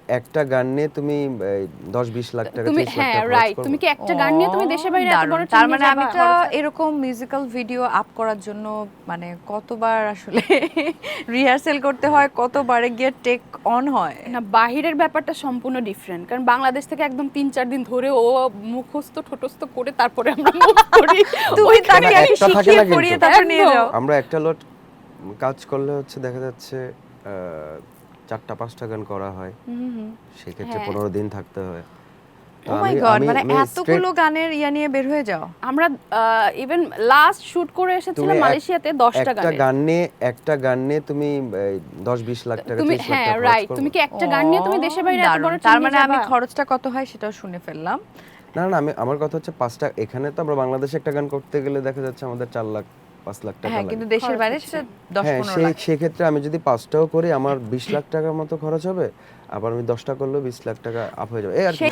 একটা গান নিয়ে তুমি 10-20 লাখ টাকা তুমি 30 লাখ হ্যাঁ টাকা খরচ রাইট করবে? তুমি কি একটা গান নিয়ে তুমি দেশে বাইরে এত দারুণ। বড় তার টিম মানে আমি তো খরচ এরকম মিউজিক্যাল ভিডিও আপ করার জন্য মানে কতবার আসলে রিহার্সেল করতে হয়, কতবারে গিয়ে টেক অন হয়। না বাহিরের ব্যাপারটা সম্পূর্ণ ডিফারেন্ট, কারণ বাংলাদেশ থেকে একদম 3-4 দিন ধরে ও মুখস্থ ঠোঁটস্থ করে তারপরে আমরা মুভ করি। তুমি ওইখানে তাকে একটা থাকে শিখিয়ে না কিন্তু। পড়িয়ে তারপর নিয়ে একদম। যাও। আমরা একটা লট কাজ করলে হচ্ছে দেখা যাচ্ছে 4টা 5টা গান করা হয়, সেক্ষেত্রে হ্যাঁ। 15 দিন থাকতে হয়। তো ও মাই আমি গড, আমি মানে আমি এতগুলো straight- গানের ইয়া নিয়ে বের হয়ে যাও। আমরা ইভেন লাস্ট শুট করে তুমি এসেছিলাম মালয়েশিয়াতে 10টা একটা গান নিয়ে তুমি 10-20 লাখ টাকা তুমি 30 লাখ হ্যাঁ টাকা খরচ রাইট করবে? তুমি কি একটা গান নিয়ে তুমি দেশে বাইরে এত দারুণ। বড় তার টিম মানে আমি খরচটা কত হয় সেটাও শুনে ফেললাম। না না, আমার কথা হচ্ছে 5টা, এখানে তো আমরা বাংলাদেশে একটা গান করতে গেলে দেখা যাচ্ছে আমাদের 4 লাখ 5 লাখ টাকা হ্যাঁ, লাগে। কিন্তু দেশের খরচ বাইরে হচ্ছে। সেটা হ্যাঁ 10-15 লাখ। সেক্ষেত্রে আমি যদি 5টাও করি আমার 20 লাখ টাকার মতো খরচ হবে, আবার আমি 10টা করলেও 20 লাখ টাকা আপ হয়ে যাবে এই আর কি। সেই